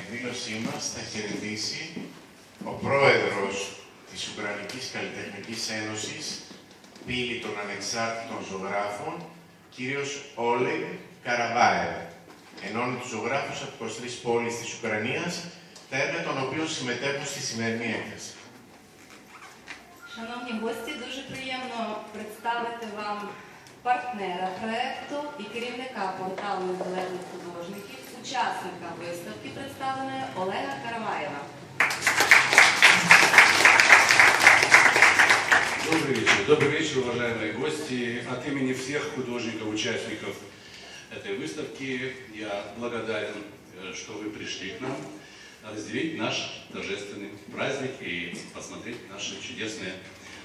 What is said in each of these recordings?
εκδήλωσή μας θα χαιρετήσει ο πρόεδρος της Ουκρανικής Καλλιτεχνικής Ένωσης, πύλη των ανεξάρτητων ζωγράφων, κύριος Όλεγ Καραβάεβ. Ενώνει τους ζωγράφους από 23 πόλεις της Ουκρανίας, τα έργα των οποίων συμμετέχουν στη σημερινή έκθεση. Шановні гості, дуже приємно представити вам партнера проєкту і керівника порталу незалежних художників, учасника виставки, представленої Олега Караваєва. Добрый вечер, уважаемые гости. От имени всех художников, участников этой выставки я благодарен, что вы пришли к нам разделить наш торжественный праздник и посмотреть наше чудесное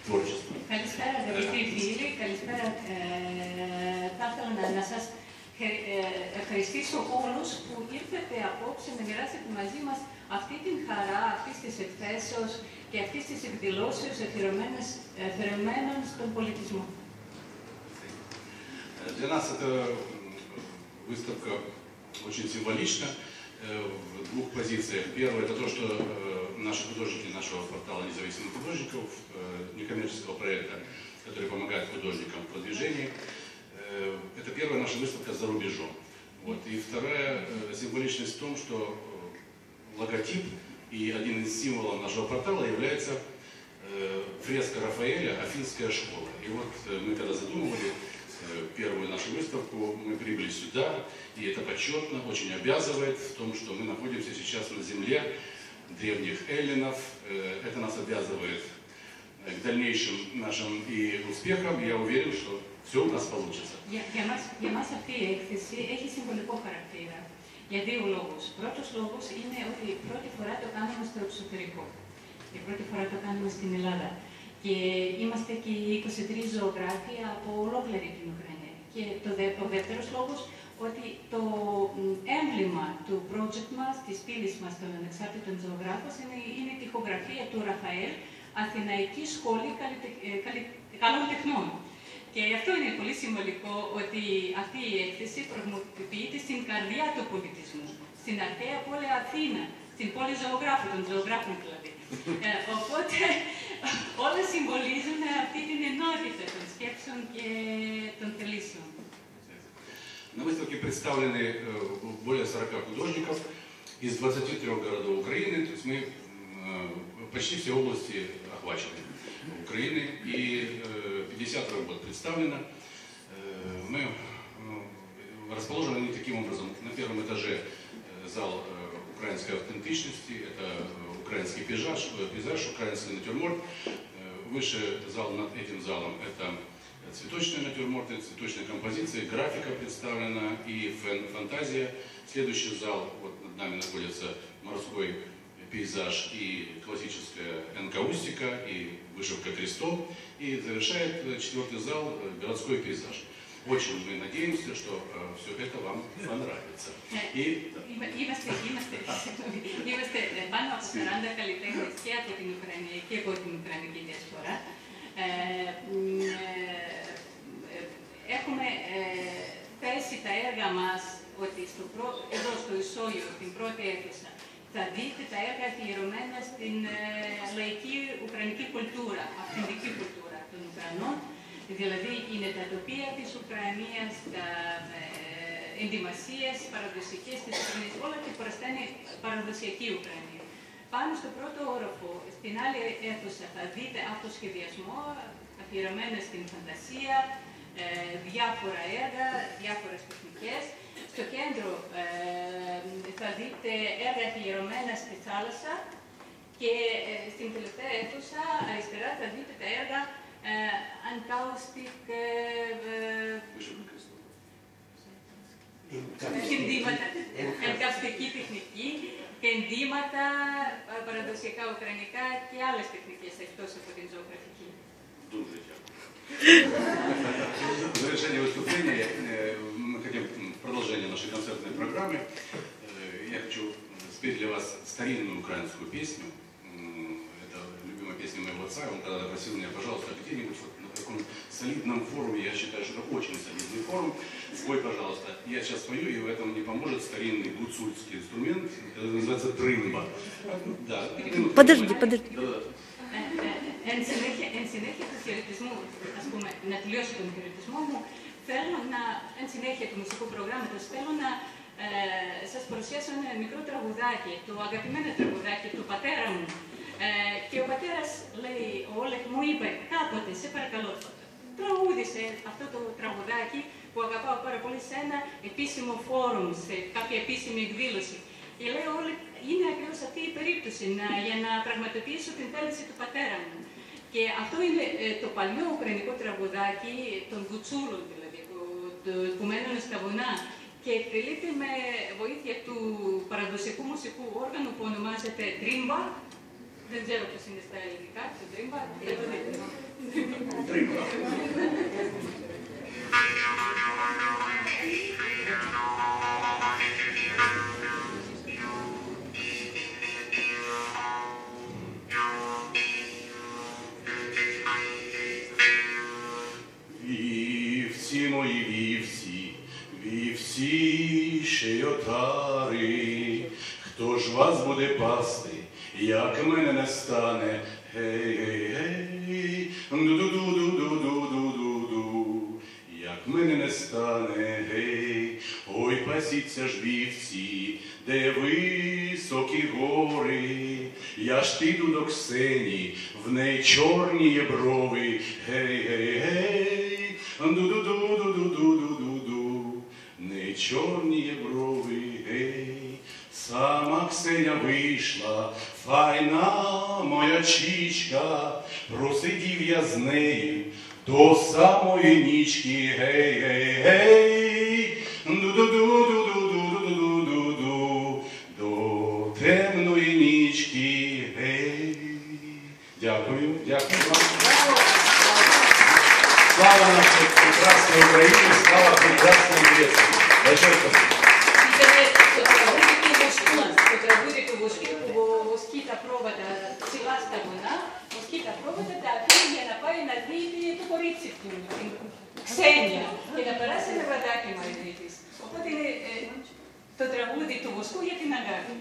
творчество. Καλησπέρα αγαπητοί φίλοι, καλησπέρα. Θα ήθελα να σας ευχαριστήσω όλους που ήρθατε απόψε να μοιράσετε μαζί μας αυτή την χαρά αυτής της εκθέσεως και αυτής της εκδηλώσεως αφιερωμένων στον πολιτισμό. Для нас эта выставка очень символична в двух позициях. Первое — это то, что наши художники нашего портала независимых художников, некоммерческого проекта, который помогает художникам в продвижении. Это первая наша выставка за рубежом. Вот. И вторая символичность в том, что логотип и один из символов нашего портала является фреска Рафаэля «Афинская школа». И вот мы когда задумывали первую нашу выставку, мы прибыли сюда, и это почетно, очень обязывает в том, что мы находимся сейчас на земле древних эллинов. Это нас обязывает к дальнейшим нашим и успехам. Я уверен, что все у нас получится. Για μας αυτή η έκθεση έχει συμβολικό χαρακτήρα για δύο λόγους. Πρώτος λόγος είναι ότι πρώτη φορά το κάνουμε στο εξωτερικό. Και πρώτη φορά το κάνουμε στην Ελλάδα. Και είμαστε και 23 ζωγράφοι από ολόκληρη την Ουκρανία. Και ο δεύτερος λόγος, ότι το έμβλημα του project μας, της πύλης μας των ανεξάρτητων ζωγράφων, είναι η τοιχογραφία του Ραφαέλ, Αθηναϊκή Σχολή Καλών Τεχνών. Και αυτό είναι πολύ συμβολικό, ότι αυτή η έκθεση πραγματοποιείται στην καρδιά του πολιτισμού, στην αρχαία πόλη Αθήνα, στην πόλη ζωγράφου, των ζωγράφων δηλαδή. Οπότε όλα συμβολίζουν αυτή την ενότητα των σκέψεων και των θελήσεων. На выставке представлены более 40 художников из 23 городов Украины, то есть мы почти все области охвачены Украины, и 50 работ представлено. Мы расположены таким образом: на первом этаже зал украинской автентичности, это украинский пейзаж, украинский натюрморт. Выше зал, над этим залом, это цветочные натюрморты, цветочные композиции, графика представлена и фантазия. Следующий зал, вот над нами находится морской пейзаж и классическая энкаустика, и вышивка крестов. И завершает четвертый зал городской пейзаж. Очень мы надеемся, что все это вам понравится. Είμαστε πάνω από 40 καλλιτέχνες και από την Ουκρανία και από την Ουκρανική διασπορά. Έχουμε θέσει τα έργα μας ότι εδώ στο ισόγειο, την πρώτη αίθουσα, θα δείτε τα έργα αφιερωμένα στην λαϊκή ουκρανική κουλτούρα, αυθεντική κουλτούρα των Ουκρανών. Δηλαδή είναι τα τοπία της Ουκρανίας, τα ενδυμασίες παραδοσιακές της Ουκρανίας, όλα και προσταίνει παραδοσιακή Ουκρανία. Πάνω στο πρώτο όροφο, στην άλλη αίθουσα, θα δείτε αυτοσχεδιασμό αφιερωμένα στην φαντασία, διάφορα έργα, διάφορες τεχνικές. Στο κέντρο θα δείτε έργα αφιερωμένα στη θάλασσα και στην τελευταία αίθουσα, αριστερά, θα δείτε τα έργα ενκαυστική τεχνική και ενδύματα παραδοσιακά ουκρανικά και άλλες τεχνικές εκτός από την ζωγραφική. В завершение выступления мы хотим продолжение нашей концертной программы. Я хочу спеть для вас старинную украинскую песню. Это любимая песня моего отца. Он когда-то просил меня, пожалуйста, где-нибудь вот на таком солидном форуме, я считаю, что это очень солидный форум. Спой, пожалуйста. Я сейчас спою, и в этом не поможет старинный гуцульский инструмент, это называется тримба. Да, Подожди. Εν συνέχεια του χαιρετισμού, ας πούμε, να τελειώσω τον χαιρετισμό μου, θέλω να, εν συνέχεια του μουσικού προγράμματος, θέλω να σας παρουσιάσω ένα μικρό τραγουδάκι, το αγαπημένο τραγουδάκι του πατέρα μου. Και ο πατέρας, λέει, ο Όλεγ μου είπε κάποτε, σε παρακαλώ, τραγούδισε αυτό το τραγουδάκι που αγαπάω πάρα πολύ σε ένα επίσημο φόρουμ, σε κάποια επίσημη εκδήλωση. Και λέει, Όλεγ, είναι ακριβώς αυτή η περίπτωση για να πραγματοποιήσω την θέληση του πατέρα μου. Και αυτό είναι το παλιό ουκρανικό τραγουδάκι των Γουτσούλων, δηλαδή, που μένουν στα βουνά. Και εκτελείται με βοήθεια του παραδοσιακού μουσικού όργανου που ονομάζεται τρίμπα. Δεν ξέρω πώς είναι στα ελληνικά, το τρίμπα. Тримба. Вівці мої вівці, вівці шиотари, хто ж вас буде пасти, як мене не стане? Гей, гей, гей, ду-ду-ду-ду-ду-ду-ду-ду, як мене не стане, гей, ой, пасіться ж вівці, де високі гори, я ж піду до Ксені, в неї чорні є брови, гей, гей, гей, ду-ду-ду-ду-ду-ду-ду-ду, не чорні є брови, гей. Сама Ксеня вийшла, файна моя чічка, просидів я з нею до самої нічки, гей, гей, гей, ду-ду-ду-ду-ду-ду-ду-ду-ду, до темної нічки, гей. Дякую, дякую вам. Слава нашей прекрасной Украине, слава прекрасной Греции. Большое спасибо. Τραγούδι του βοσκή τα πρόβατα ψηλά στα βουνά, βοσκή τα πρόβατα τα αφήνει για να πάει να δει το κορίτσι του, την Ξένια, και να περάσει ένα βραδάκι μαζί της. Οπότε είναι το τραγούδι του βοσκού για την αγάπη.